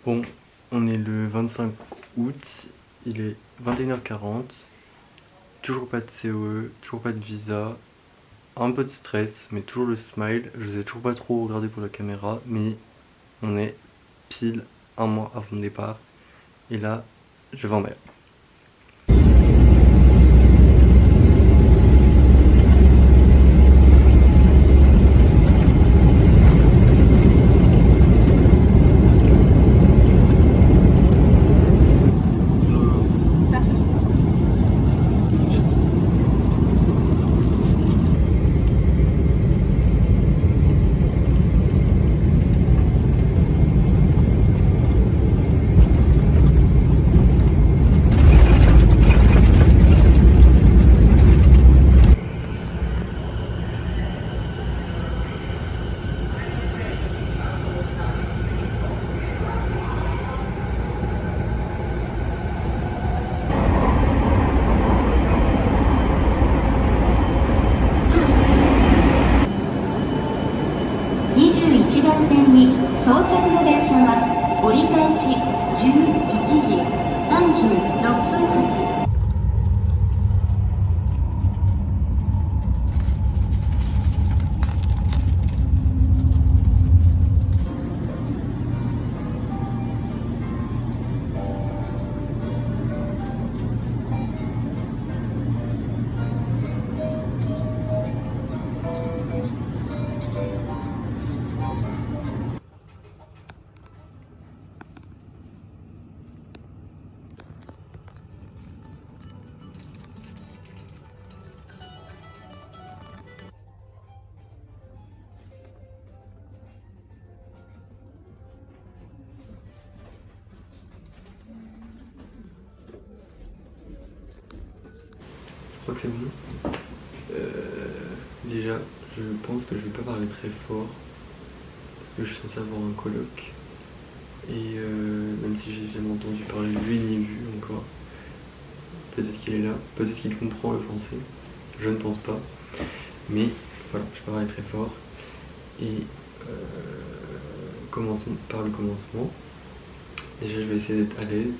Bon, on est le 25 août, il est 21h40, toujours pas de COE, toujours pas de visa, un peu de stress, mais toujours le smile. Je sais toujours pas trop regarder pour la caméra, mais on est pile un mois avant le départ, et là, je vais en mer. Je crois que c'est bon. Déjà, je pense que je vais pas parler très fort parce que je suis censé avoir un coloc. Et même si j'ai jamais entendu parler de lui ni vu encore, peut-être qu'il est là, peut-être qu'il comprend le français, je ne pense pas. Mais voilà, je vais parler très fort. Et commençons par le commencement. Déjà, je vais essayer d'être à l'aise.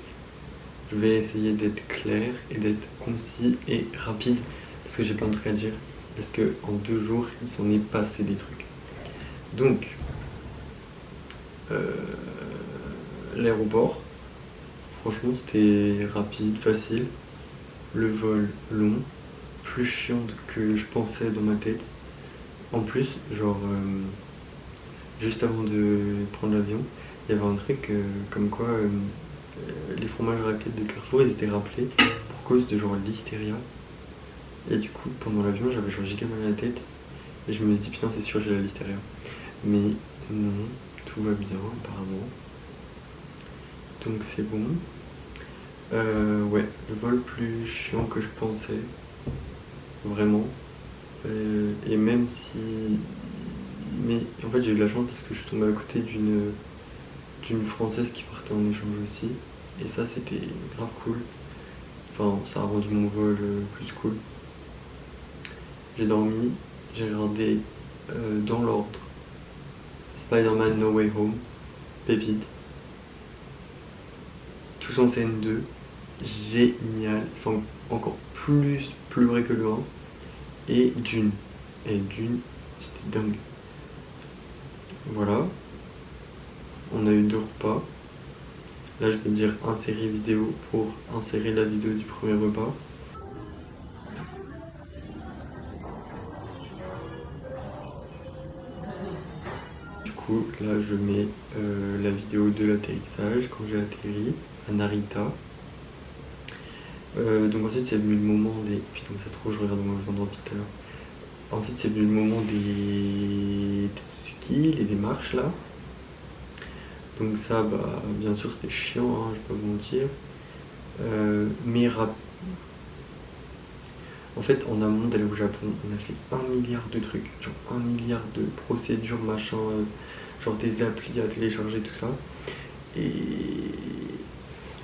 Je vais essayer d'être clair et d'être concis et rapide parce que j'ai plein de trucs à dire. Parce que en 2 jours, il s'en est passé des trucs. Donc, l'aéroport, franchement, c'était rapide, facile. Le vol long, plus chiant que je pensais dans ma tête. En plus, genre, juste avant de prendre l'avion, il y avait un truc comme quoi les fromages raclette de Carrefour, ils étaient rappelés pour cause de genre l'hystéria. Et du coup, pendant l'avion, j'avais genre giga mal à la tête. Et je me suis dit, putain, c'est sûr, j'ai la l'hystéria. Mais non, tout va bien, apparemment. Donc c'est bon. Ouais, le vol plus chiant que je pensais. Vraiment. Et même si... Mais en fait, j'ai eu de la chance parce que je suis tombé à côté d'une Française qui partait en échange aussi. Et ça, c'était grave cool. Enfin, ça a rendu mon vol plus cool. J'ai dormi, j'ai regardé dans l'ordre Spider-Man No Way Home, pépite. Tous en scène 2, génial, enfin encore plus vrai que le 1. Et Dune. Et Dune, c'était dingue. Voilà. On a eu 2 repas. Là, je vais dire insérer vidéo pour insérer la vidéo du premier repas. Du coup, là, je mets la vidéo de l'atterrissage quand j'ai atterri à Narita. Donc ensuite, c'est venu le moment des... Putain, c'est trop, je regarde au mauvais endroit tout à l'heure. Ensuite, c'est venu le moment des Tetsuki, les démarches là. Donc ça, bah, bien sûr, c'était chiant, hein, je vais pas vous mentir. Mais en fait, en amont d'aller au Japon, on a fait 1 milliard de trucs, genre 1 milliard de procédures, machin, genre des applis à télécharger, tout ça. Et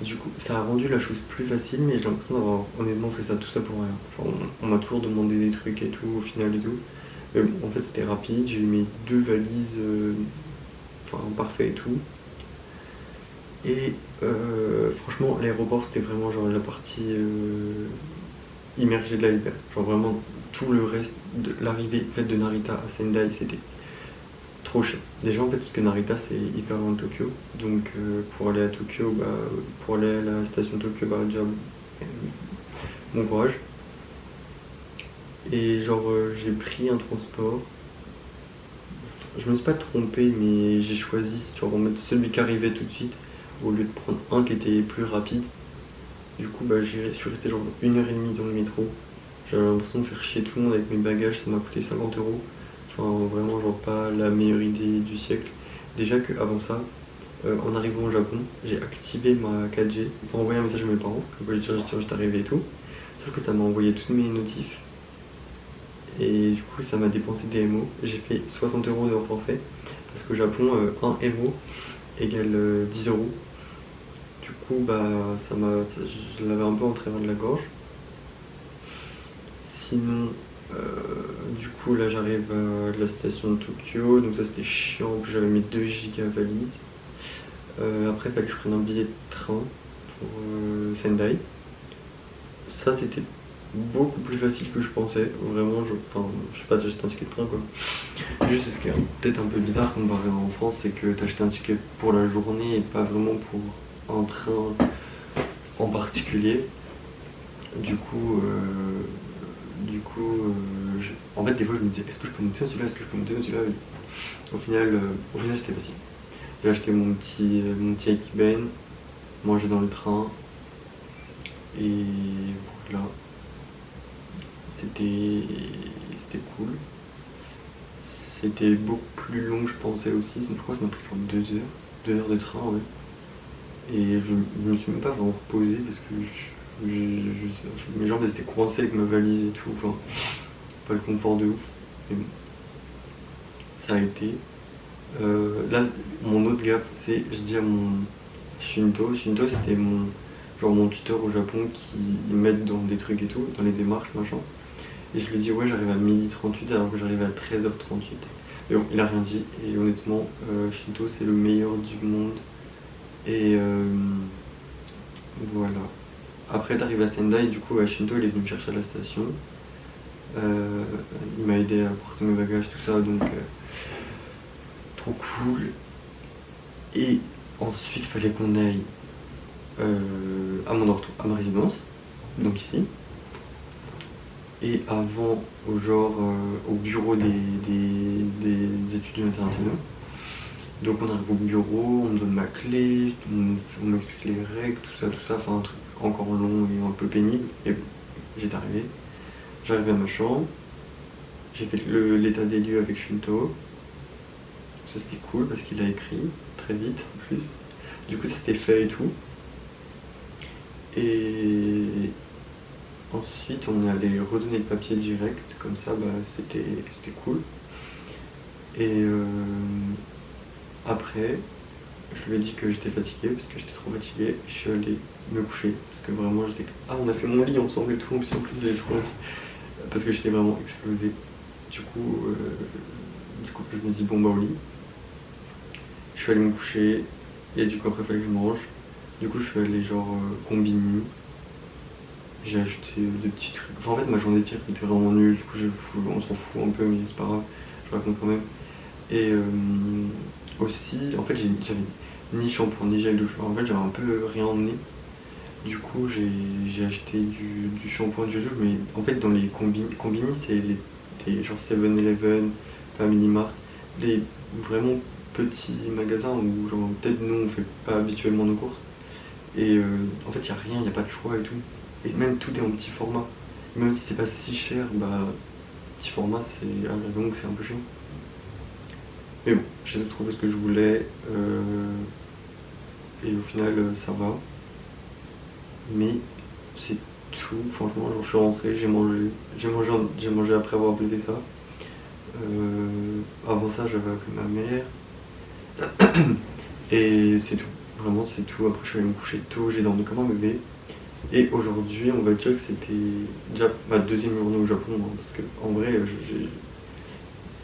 du coup, ça a rendu la chose plus facile, mais j'ai l'impression d'avoir honnêtement fait ça tout ça pour rien. Genre, on m'a toujours demandé des trucs et tout, au final et tout. Mais bon, en fait, c'était rapide, j'ai eu mes 2 valises, enfin, parfait et tout. Et franchement, l'aéroport c'était vraiment genre la partie immergée de l'iceberg. Genre vraiment tout le reste de l'arrivée en fait, de Narita à Sendai c'était trop chiant. Déjà en fait parce que Narita c'est hyper loin de Tokyo. Donc pour aller à Tokyo, pour aller à la station de Tokyo, déjà bon courage. Et genre j'ai pris un transport. Je me suis pas trompé mais j'ai choisi genre en mettre celui qui arrivait tout de suite au lieu de prendre un qui était plus rapide. Du coup, je suis resté genre 1h30 dans le métro. J'avais l'impression de faire chier tout le monde avec mes bagages, ça m'a coûté 50 €. Enfin, vraiment, genre pas la meilleure idée du siècle. Déjà qu'avant ça, en arrivant au Japon, j'ai activé ma 4G pour envoyer un message à mes parents, comme quoi j'étais arrivé et tout. Sauf que ça m'a envoyé toutes mes notifs. Et du coup, ça m'a dépensé des MO. J'ai fait 60 € de forfait. Parce qu'au Japon, 1 MO égale 10 €. Du coup, je l'avais un peu en travers de la gorge. Sinon, du coup, là j'arrive à la station de Tokyo, donc ça c'était chiant, en plus j'avais mis 2 gigas valise. Après, il fallait que je prenne un billet de train pour Sendai. Ça c'était beaucoup plus facile que je pensais, vraiment, je sais pas, j'ai acheté un ticket de train quoi. Juste ce qui est peut-être un peu bizarre comparé en France, c'est que t'as acheté un ticket pour la journée et pas vraiment pour un train en particulier. Du coup, en fait, des fois, je me disais, est-ce que je peux monter dans celui-là, est-ce que je peux monter dans celui-là. Au final, c'était facile. J'ai acheté mon petit Aikiben, mangé dans le train, et voilà. C'était cool. C'était beaucoup plus long que je pensais aussi. Je crois que ça m'a pris genre 2 heures de train, ouais. Et je me suis même pas vraiment reposé parce que mes jambes elles étaient coincées avec ma valise et tout. Enfin, pas le confort de ouf. Mais bon, ça a été. Là, mon autre gap, c'est je dis à mon Shinto. Shinto, c'était mon tuteur au Japon qui m'aide dans des trucs et tout, dans les démarches, machin. Et je lui dis, ouais, j'arrive à 12h38 alors que j'arrive à 13h38. Mais bon, il a rien dit. Et honnêtement, Shinto, c'est le meilleur du monde. Et voilà. Après, t'arrives à Sendai, du coup, Shinto, il est venu me chercher à la station. Il m'a aidé à porter mes bagages, tout ça, donc trop cool. Et ensuite, il fallait qu'on aille à mon retour, à ma résidence, donc ici. Et avant, au bureau des étudiants internationaux. Donc on arrive au bureau, on me donne ma clé, on m'explique les règles, tout ça, enfin un truc encore long et un peu pénible. Et bon, j'étais arrivé. J'arrive à ma chambre, j'ai fait l'état des lieux avec Shinto. Ça c'était cool parce qu'il a écrit très vite en plus. Du coup ça c'était fait et tout. Et ensuite on est allé redonner le papier direct, comme ça c'était cool. Et après, je lui ai dit que j'étais fatigué parce que j'étais trop fatigué. Je suis allé me coucher parce que vraiment j'étais. Ah, on a fait mon lit ensemble et tout. En plus, j'avais trop hâte parce que j'étais vraiment explosé. Du coup, je me dis bon bah au lit. Je suis allé me coucher et du coup après il fallait que je mange. Du coup, je suis allé genre combini. J'ai acheté des petits trucs. Enfin, en fait, ma journée de tir était vraiment nulle. Du coup, on s'en fout un peu, mais c'est pas grave. Je raconte quand même. Et aussi, en fait, j'avais ni shampoing ni gel douche. En fait, j'avais un peu rien emmené. Du coup, j'ai acheté du shampoing, du gel douche, mais en fait, dans les combini, c'est des genre 7-Eleven, Family Mart, des vraiment petits magasins où, genre, peut-être nous, on fait pas habituellement nos courses. Et en fait, il n'y a rien, il n'y a pas de choix et tout. Et même tout est en petit format. Même si c'est pas si cher, petit format, donc c'est un peu chiant. Mais bon, j'ai trouvé ce que je voulais et au final ça va. Mais c'est tout, franchement, genre, je suis rentré, j'ai mangé après avoir uploadé ça. Avant ça j'avais appelé ma mère. Et c'est tout, vraiment c'est tout. Après je suis allé me coucher tôt, j'ai dormi comme un bébé. Et aujourd'hui on va dire que c'était déjà ma deuxième journée au Japon, hein, parce que en vrai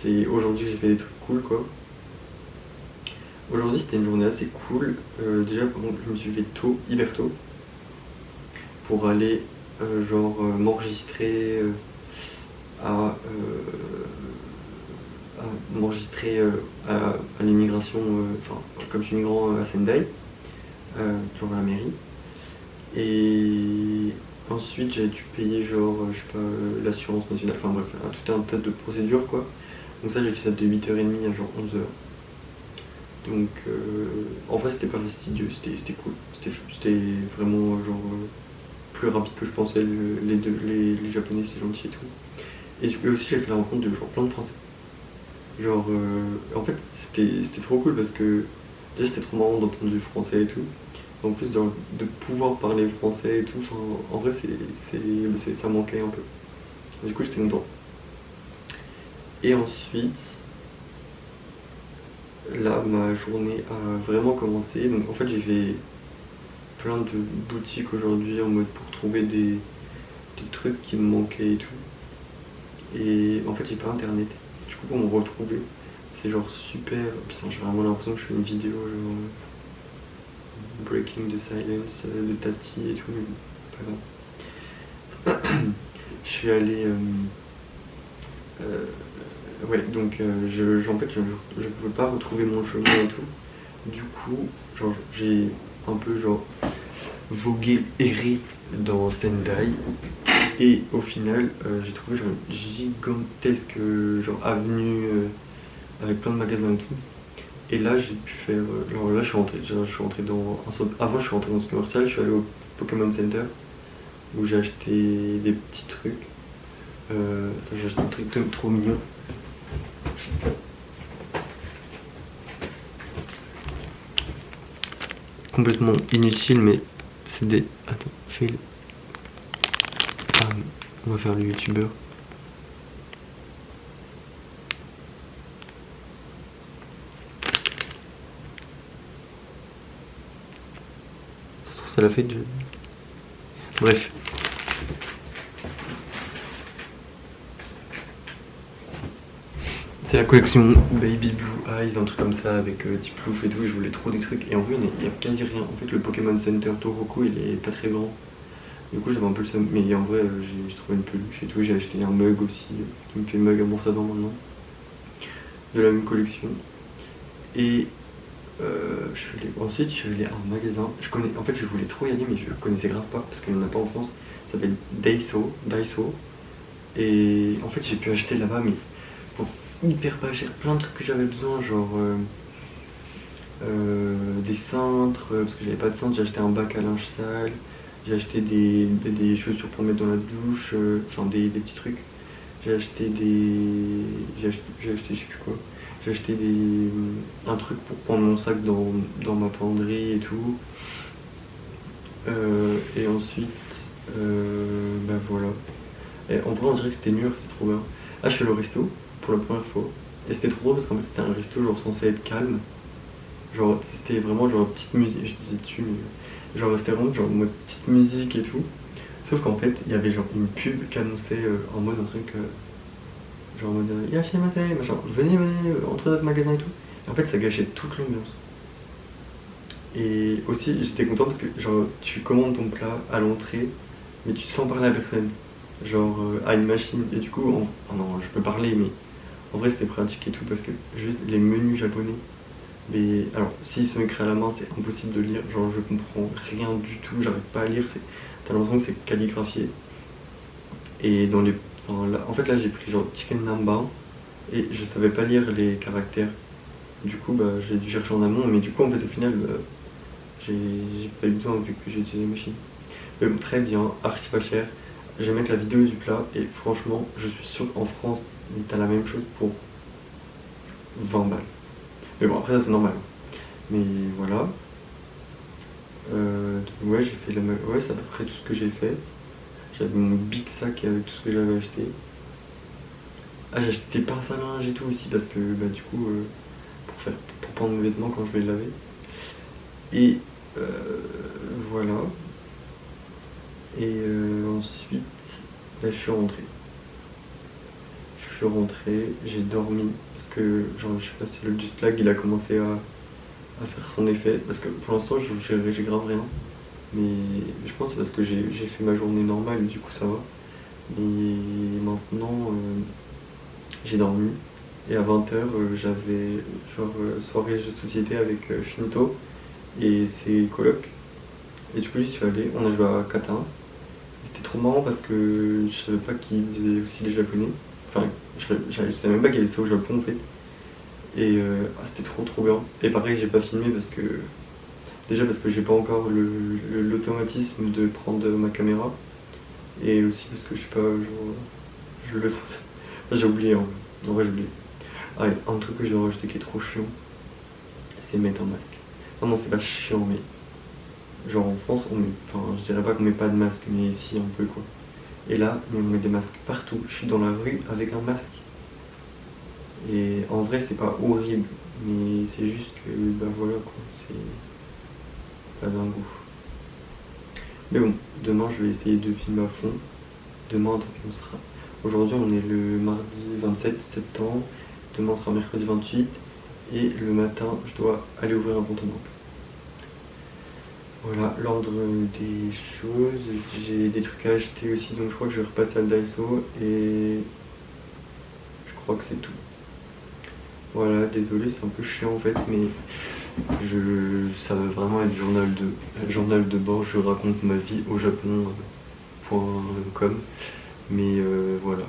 c'est aujourd'hui que j'ai fait des trucs cool quoi. Aujourd'hui c'était une journée assez cool. Déjà par contre je me suis levé tôt, hyper tôt, pour aller m'enregistrer à m'enregistrer à l'immigration, enfin comme je suis migrant à Sendai, genre à la mairie. Et ensuite j'ai dû payer je sais pas, l'assurance nationale, enfin bref, tout un tas de procédures quoi. Donc ça j'ai fait ça de 8h30 à genre 11h. Donc en vrai c'était pas fastidieux, c'était cool. C'était vraiment plus rapide que je pensais, les japonais c'est gentil et tout. Et aussi j'ai fait la rencontre de genre plein de français. En fait c'était trop cool parce que déjà c'était trop marrant d'entendre du français et tout. En plus de pouvoir parler français et tout, enfin, en vrai ça manquait un peu. Du coup j'étais content. Et ensuite, là ma journée a vraiment commencé. Donc en fait j'ai fait plein de boutiques aujourd'hui en mode pour trouver des trucs qui me manquaient et tout. Et en fait j'ai pas internet. Du coup pour me retrouver, c'est genre super. Putain j'ai vraiment l'impression que je fais une vidéo Breaking the Silence de Tati et tout, mais pas grave. Je suis allé. Ouais, donc en fait, je pouvais pas retrouver mon chemin et tout. Du coup, j'ai un peu vogué, erré dans Sendai. Et au final, j'ai trouvé une gigantesque avenue avec plein de magasins et tout. Et là, j'ai pu faire. Là, je suis rentré dans un centre. Avant, je suis rentré dans ce commercial, je suis allé au Pokémon Center où j'ai acheté des petits trucs. J'ai acheté un truc trop mignon. Complètement inutile, mais c'est des. Attends, fais-le. Ah, on va faire le youtubeur. Ça se trouve, ça l'a fait de. Bref. C'est la collection Baby Blue Eyes, un truc comme ça avec Tiplouf et tout. Je voulais trop des trucs. Et en vrai, il n'y a quasi rien. En fait, le Pokémon Center Toroku, il est pas très grand. Du coup, j'avais un peu le seum. Mais en vrai, j'ai trouvé une peluche et tout. J'ai acheté un mug aussi qui me fait mug ambassadeur maintenant. De la même collection. Et ensuite, je suis allé à un magasin. En fait, je voulais trop y aller, mais je connaissais grave pas parce qu'il n'y en a pas en France. Ça s'appelle Daiso. Et en fait, j'ai pu acheter là-bas, mais pour hyper pas cher, plein de trucs que j'avais besoin, des cintres, parce que j'avais pas de cintre, j'ai acheté un bac à linge sale, j'ai acheté des chaussures pour mettre dans la douche, enfin des petits trucs. J'ai acheté je sais plus quoi. J'ai acheté un truc pour prendre mon sac dans ma penderie et tout. Et ensuite, bah voilà. Et en vrai, on dirait que c'était nul, c'était trop bien. Ah, je suis allé au resto pour la première fois. Et c'était trop drôle parce qu'en fait, c'était un resto censé être calme. C'était vraiment petite musique. Je disais dessus, mais c'était vraiment en mode petite musique et tout. Sauf qu'en fait, il y avait une pub qui annonçait en mode un truc. En mode Yashimase, machin. Venez, entrez dans notre magasin et tout. Et en fait, ça gâchait toute l'ambiance. Et aussi, j'étais content parce que tu commandes ton plat à l'entrée, mais tu sens parler à personne. À une machine. Et du coup, non, je peux parler, mais en vrai, c'était pratique et tout parce que juste les menus japonais. Mais alors, s'ils sont écrits à la main, c'est impossible de lire. Je comprends rien du tout, j'arrive pas à lire. T'as l'impression que c'est calligraphié. Et en fait, là, j'ai pris chicken namba et je savais pas lire les caractères. Du coup, bah, j'ai dû chercher en amont, mais du coup, en fait, au final, j'ai pas eu besoin vu que j'ai utilisé la machine. Mais bon, très bien, archi pas cher. Je vais mettre la vidéo du plat et franchement, je suis sûr qu'en France, t'as la même chose pour 20 balles. Mais bon, après ça c'est normal. Mais voilà. Ouais, j'ai fait ouais, c'est à peu près tout ce que j'ai fait. J'avais mon big sac avec tout ce que j'avais acheté. Ah, j'ai acheté des pinces à linge et tout aussi parce que bah, du coup, pour prendre mes vêtements quand je vais les laver. Et voilà. Et ensuite, bah, je suis rentré. J'ai dormi parce que je sais pas si le jet lag il a commencé à faire son effet. Parce que pour l'instant, j'ai grave rien. Mais je pense que c'est parce que j'ai fait ma journée normale, du coup ça va. Mais maintenant, j'ai dormi. Et à 20h, j'avais genre soirée jeux de société avec Shinto et ses colocs. Et du coup, j'y suis allé, on a joué à Kata. C'était trop marrant parce que je savais pas qu'ils faisaient aussi les japonais. Enfin, je savais même pas qu'il y avait ça au Japon en fait. Et c'était trop bien. Et pareil, j'ai pas filmé parce que. Déjà parce que j'ai pas encore l'automatisme de prendre ma caméra. Et aussi parce que je sais pas, genre. Je le sens. J'ai oublié en vrai, j'ai oublié. Ah, et un truc que je dois rajouter qui est trop chiant, c'est mettre un masque. Non, c'est pas chiant, mais. Genre en France, on met. Enfin, je dirais pas qu'on met pas de masque, mais ici un peu quoi. Et là, on met des masques partout. Je suis dans la rue avec un masque. Et en vrai, c'est pas horrible, mais c'est juste que, bah voilà quoi, c'est pas dingue. Mais bon, demain je vais essayer de filmer à fond. Demain, donc on sera. Aujourd'hui, on est le mardi 27 septembre. Demain, on sera mercredi 28. Et le matin, je dois aller ouvrir un compte en banque. Voilà l'ordre des choses. J'ai des trucs à acheter aussi, donc je crois que je vais repasser à Daiso. Et je crois que c'est tout. Voilà, désolé, c'est un peu chiant en fait, mais ça va vraiment être journal de bord. Je raconte ma vie au Japon, .com. Mais voilà,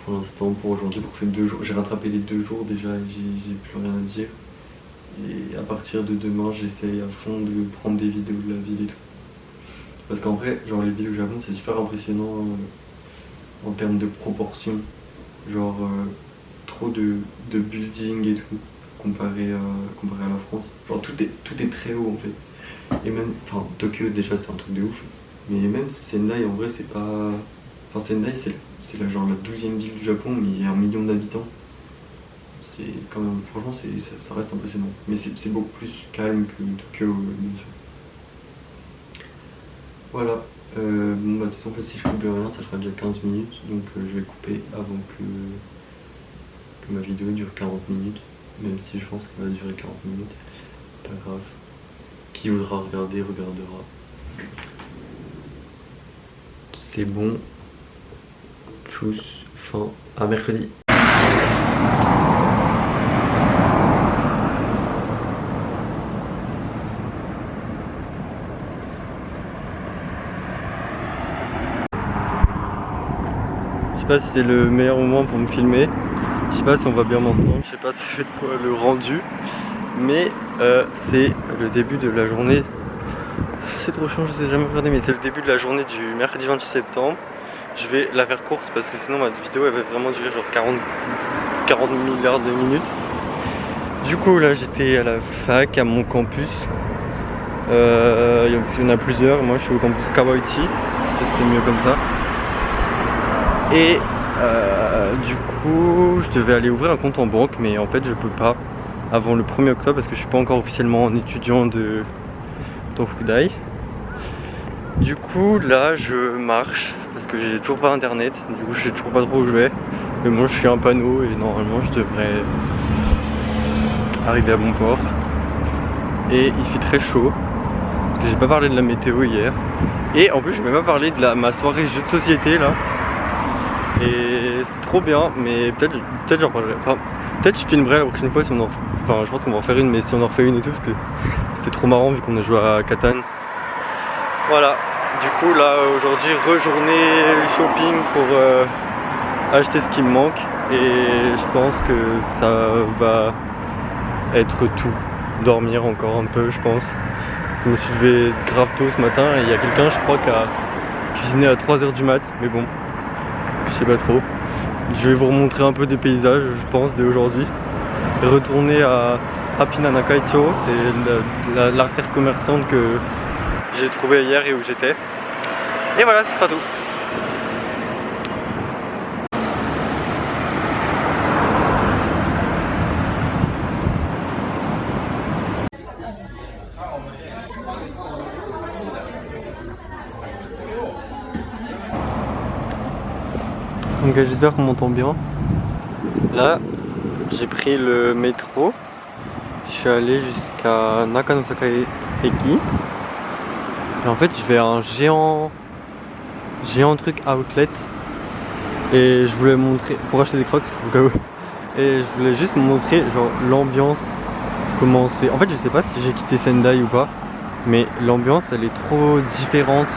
pour l'instant, pour aujourd'hui, pour ces 2 jours, j'ai rattrapé les 2 jours déjà et j'ai plus rien à dire. Et à partir de demain, j'essaye à fond de prendre des vidéos de la ville et tout. Parce qu'en vrai, genre les villes au Japon, c'est super impressionnant en termes de proportions. Genre trop de buildings et tout, comparé à la France. Genre tout est très haut en fait. Et même, enfin Tokyo déjà c'est un truc de ouf. Mais même Sendai en vrai c'est pas. Enfin Sendai c'est genre la 12e ville du Japon, mais il y a 1 million d'habitants. C'est quand même, franchement ça reste impressionnant. Mais c'est beaucoup plus calme que Tokyo, bien sûr. Voilà. Bon bah de toute façon en fait si je coupe rien ça fera déjà 15 minutes. Donc je vais couper avant que ma vidéo dure 40 minutes. Même si je pense qu'elle va durer 40 minutes. Pas grave. Qui voudra regarder, regardera. C'est bon. Tchuss. Fin. À mercredi. Je sais pas si c'est le meilleur moment pour me filmer. Je sais pas si on va bien m'entendre. Je sais pas si ça fait de quoi le rendu. Mais c'est le début de la journée. C'est trop chiant, je sais jamais regarder, mais c'est le début de la journée du mercredi 28 septembre. Je vais la faire courte parce que sinon ma vidéo elle va vraiment durer genre 40 milliards de minutes. Du coup là j'étais à la fac, à mon campus. Il y en a plusieurs, moi je suis au campus Kawaichi, peut-être c'est mieux comme ça. Et du coup je devais aller ouvrir un compte en banque, mais en fait je peux pas avant le 1er octobre parce que je suis pas encore officiellement un étudiant de Tofudai. Du coup là je marche parce que j'ai toujours pas internet, du coup je sais toujours pas trop où je vais. Mais bon je suis un panneau et normalement je devrais arriver à bon port. Et il fait très chaud parce que j'ai pas parlé de la météo hier. Et en plus j'ai même pas parlé de ma soirée jeux de société là. Et c'était trop bien, mais peut-être j'en parlerai. Enfin, peut-être je filmerai la prochaine fois si on en. Enfin je pense qu'on va en faire une, mais si on en refait une et tout parce que c'était trop marrant vu qu'on a joué à Catan. Voilà, du coup là aujourd'hui rejournée shopping pour acheter ce qui me manque et je pense que ça va être tout. Dormir encore un peu je pense. Je me suis levé grave tôt ce matin et il y a quelqu'un je crois qui a cuisiné à 3h du mat, mais bon, je sais pas trop. Je vais vous remontrer un peu des paysages je pense dès aujourd'hui. Retourner à Hapinanakaicho, c'est l'artère commerçante que j'ai trouvé hier et où j'étais. Et voilà, ce sera tout. Donc j'espère qu'on m'entend bien. Là, j'ai pris le métro Je suis allé jusqu'à Nakanosaka Eki. Et en fait, je vais à un géant truc outlet. Et je voulais montrer, pour acheter des crocs, au cas où. Et je voulais juste montrer genre l'ambiance, comment c'est. En fait, je sais pas si j'ai quitté Sendai ou pas, mais l'ambiance elle est trop différente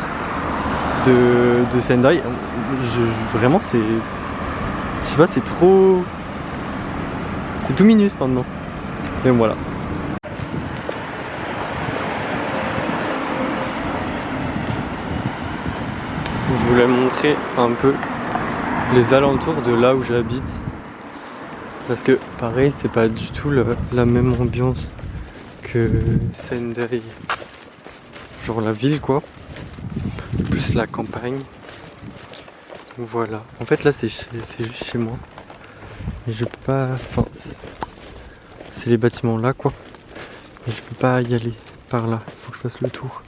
de Sendai. Vraiment, je sais pas, c'est trop. C'est tout minus maintenant. Mais voilà. Je voulais montrer un peu les alentours de là où j'habite. Parce que pareil, c'est pas du tout la même ambiance que Sendai. Genre la ville quoi. Plus la campagne. Voilà. En fait là c'est juste chez moi. Et je peux pas. Enfin, c'est les bâtiments là quoi. Et je peux pas y aller par là. Faut que je fasse le tour.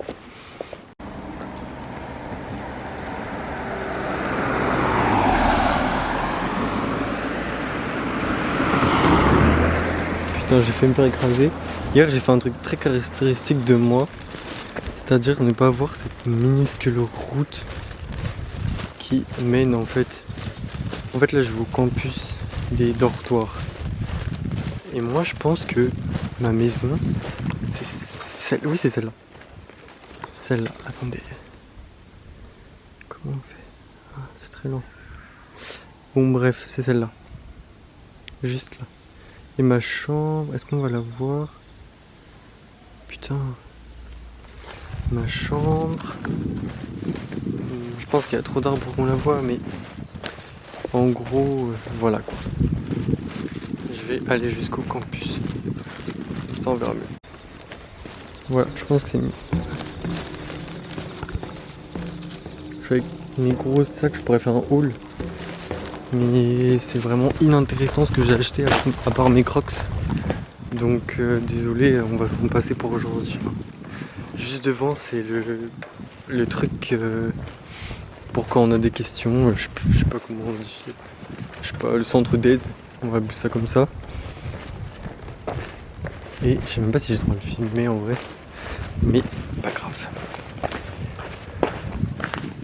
Putain, j'ai failli me faire écraser. Hier j'ai fait un truc très caractéristique de moi. C'est-à-dire ne pas voir cette minuscule route qui mène en fait. En fait là je vais au campus des dortoirs. Et moi je pense que ma maison, c'est celle. Oui c'est celle-là. Celle-là. Attendez. Comment on fait? Ah, c'est très long. Bon bref, c'est celle-là. Juste là. Et ma chambre, est-ce qu'on va la voir? Putain. Ma chambre. Je pense qu'il y a trop d'arbres pour qu'on la voit, mais en gros, voilà quoi. Je vais aller jusqu'au campus. Comme ça on verra mieux. Voilà, je pense que c'est mieux. Je suis avec mes gros sacs, je pourrais faire un haul. Mais c'est vraiment inintéressant ce que j'ai acheté à part mes crocs. Donc désolé, on va s'en passer pour aujourd'hui. Juste devant c'est le truc pour quand on a des questions, je sais pas comment on dit. Je sais pas, le centre d'aide, on va appeler ça comme ça. Et je sais même pas si j'ai le droit de le filmer en vrai. Mais pas grave.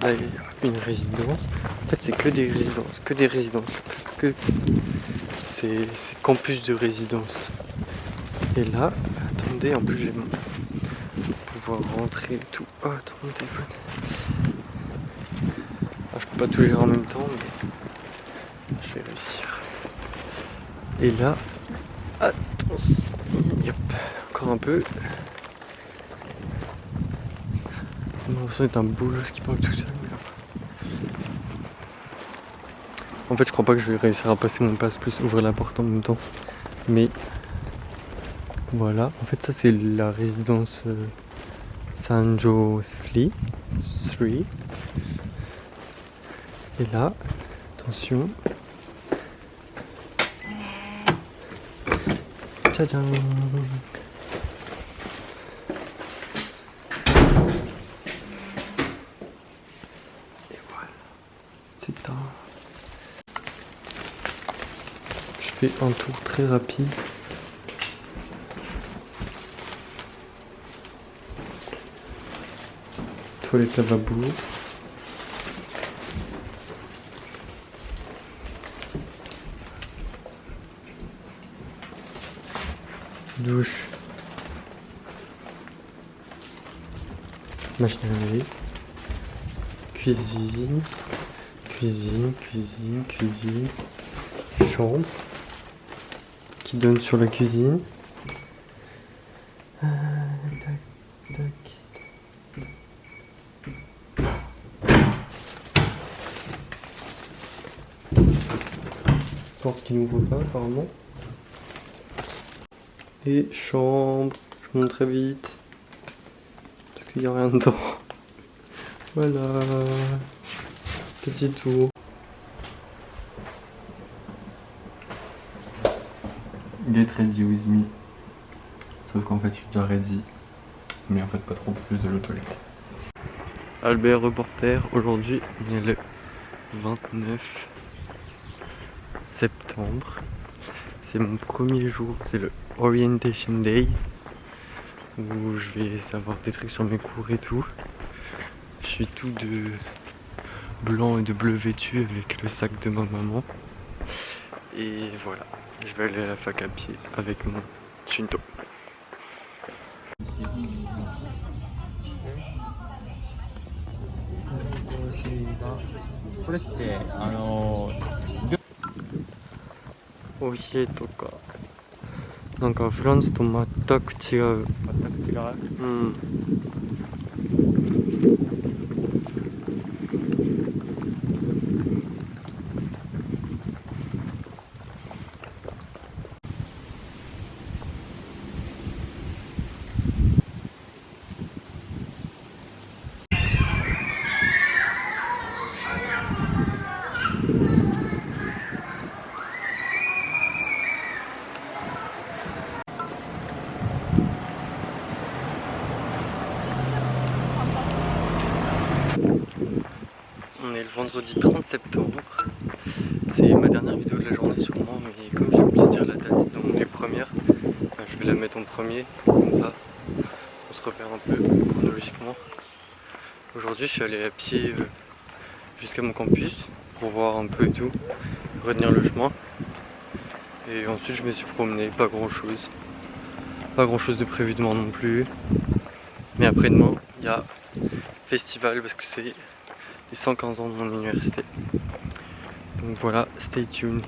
Là il y a une résidence. En fait c'est que des résidences. C'est campus de résidence. Et là, attendez, en plus j'ai pouvoir rentrer et tout. Oh, attends mon téléphone. Ah, je peux pas tout gérer en même temps, mais je vais réussir. Et là, attention, yep, encore un peu. J'ai l'impression d'être un boulot qui parle tout seul. En fait, je crois pas que je vais réussir à passer mon passe plus ouvrir la porte en même temps. Mais voilà, en fait, ça c'est la résidence Sanjo 3. Et là, attention. Tchadjan. Et voilà. C'est un. Je fais un tour très rapide. Toilette lavabo. Douche. Machine à laver. Cuisine. Chambre. Qui donne sur la cuisine. Porte qui n'ouvre pas apparemment. Et chambre, je monte très vite parce qu'il n'y a rien dedans. Voilà, petit tour. Get ready with me. Sauf qu'en fait je suis déjà ready, mais en fait pas trop parce que je vais aux toilettes. Albert reporter, aujourd'hui on est le 29 septembre. C'est mon premier jour, c'est le Orientation Day où je vais savoir des trucs sur mes cours et tout. Je suis tout de blanc et de bleu vêtu avec le sac de ma maman. Et voilà, je vais aller à la fac à pied avec mon Shinto. これってお冷えとかなんかフランスと全く違う。全く違う。うん。On est le vendredi 30 septembre. C'est ma dernière vidéo de la journée sûrement, mais comme j'ai oublié de dire la date dans les premières, je vais la mettre en premier, comme ça on se repère un peu chronologiquement. Aujourd'hui je suis allé à pied jusqu'à mon campus pour voir un peu et tout, retenir le chemin. Et ensuite je me suis promené, pas grand chose. Pas grand chose de prévu demain non plus. Mais après-demain, il y a festival parce que c'est les 115 ans de mon université. Donc voilà, stay tuned.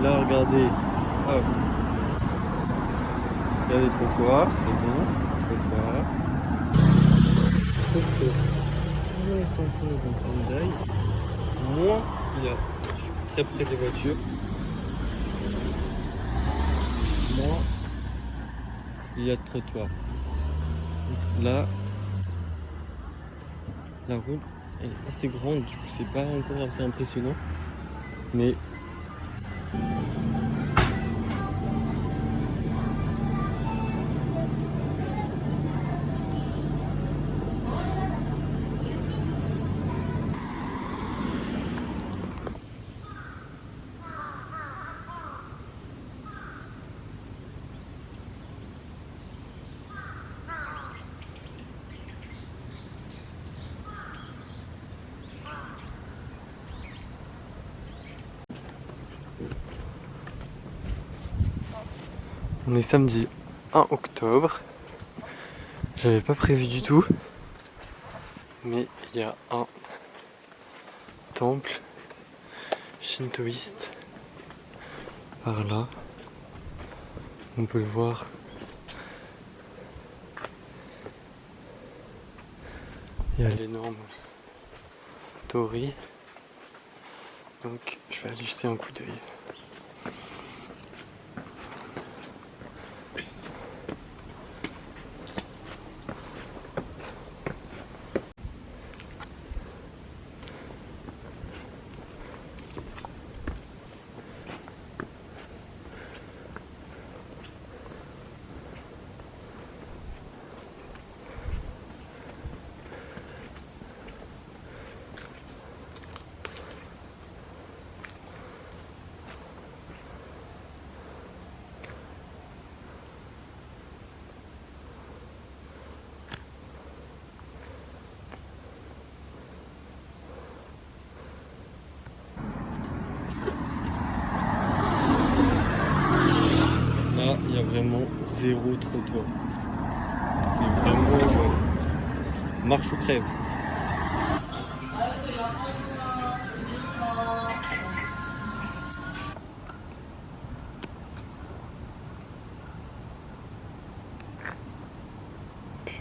Là, regardez, hop. Il y a des trottoirs, c'est bon, trottoirs. Sauf que moins on s'enfonce dans Sendai, moins il y a, je suis très près des voitures, moins il y a de trottoirs. Donc là, la route est assez grande, du coup c'est pas encore assez impressionnant, mais on est samedi 1 octobre. J'avais pas prévu du tout, mais il y a un temple shintoïste par là. On peut le voir. Il y a l'énorme torii. Donc je vais aller jeter un coup d'œil. Là, il y a vraiment zéro trottoir. C'est vraiment marche ou crève.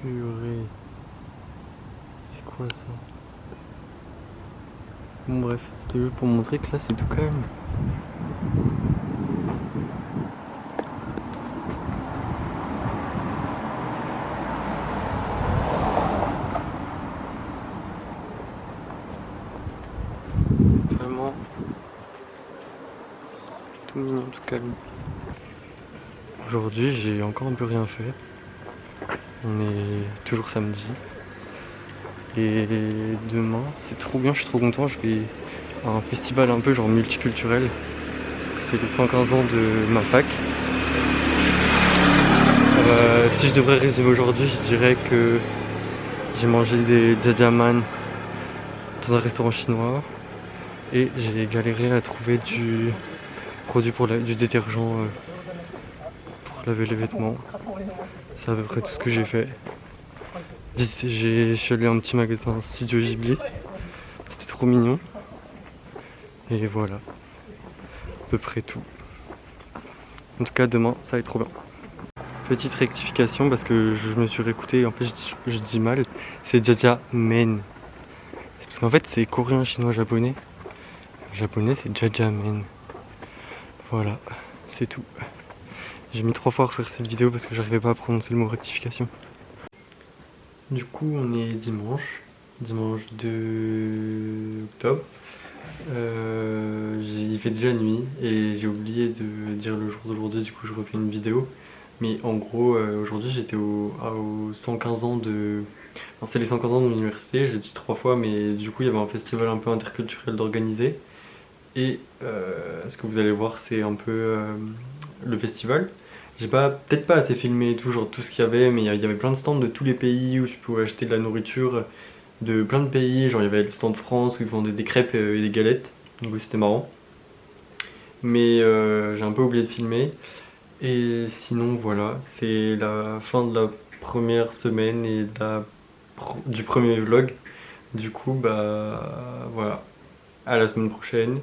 Purée. C'est quoi ça? Bon bref, c'était juste pour montrer que là c'est tout calme. Vraiment tout mignon, tout calme. Aujourd'hui j'ai encore un peu rien fait. On est toujours samedi. Et demain, c'est trop bien, je suis trop content, je vais à un festival un peu genre multiculturel. Parce que c'est les 115 ans de ma fac. Si je devrais résumer aujourd'hui, je dirais que j'ai mangé des jajangmyeon dans un restaurant chinois. Et j'ai galéré à trouver du produit pour du détergent pour laver les vêtements. C'est à peu près tout ce que j'ai fait. Je suis allé à un petit magasin Studio Ghibli. C'était trop mignon. Et voilà. À peu près tout. En tout cas demain ça va être trop bien. Petite rectification parce que je me suis réécouté, en fait je dis mal. C'est jajangmyeon. Parce qu'en fait c'est coréen, chinois, japonais. Japonais c'est jajangmyeon. Voilà, c'est tout. J'ai mis 3 fois à refaire cette vidéo parce que j'arrivais pas à prononcer le mot rectification. Du coup on est dimanche 2 octobre. Il fait déjà nuit et j'ai oublié de dire le jour d'aujourd'hui, du coup je refais une vidéo. Mais en gros aujourd'hui j'étais aux 115 ans de... Enfin, c'est les 115 ans de mon université, je l'ai dit 3 fois, mais du coup il y avait un festival un peu interculturel d'organiser. Et ce que vous allez voir c'est un peu le festival. J'ai peut-être pas assez filmé tout ce qu'il y avait, mais il y avait plein de stands de tous les pays où je pouvais acheter de la nourriture de plein de pays. Genre il y avait le stand de France où ils vendaient des crêpes et des galettes, donc c'était marrant. Mais j'ai un peu oublié de filmer. Et sinon voilà, c'est la fin de la première semaine et du premier vlog. Du coup bah voilà, à la semaine prochaine.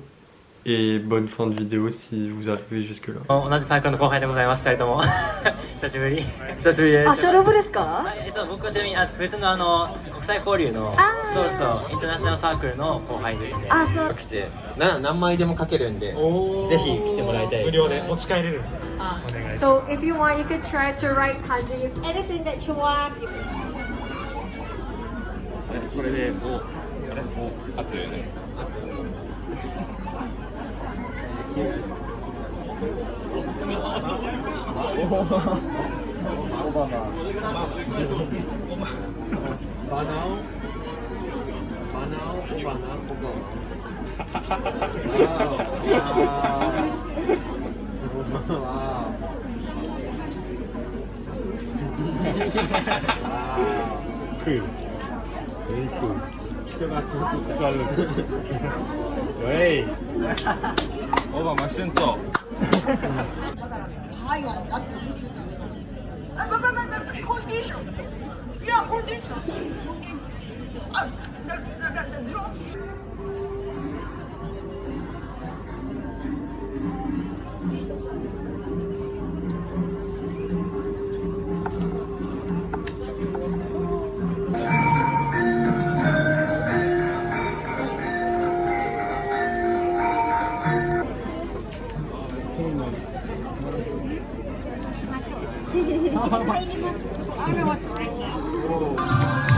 Et bonne fin de vidéo si vous arrivez jusque là. 同じサークルの後輩でございます、2人とも。久しぶり。久しぶりです。あ、小ロブですか？僕はちなみに別の国際交流の、そうそう、インターナショナルサークルの後輩でして。あ、そう。来て何枚でも書けるんで、ぜひ来てもらいたいです。無料で持ち帰れる。So if you want, you can try to write kanjis. Anything that you want. これでこうあってね。人が集まってきた。喂。オバマシュンと。だから海外になってほしい。コンディション。いやコンディション。入ります。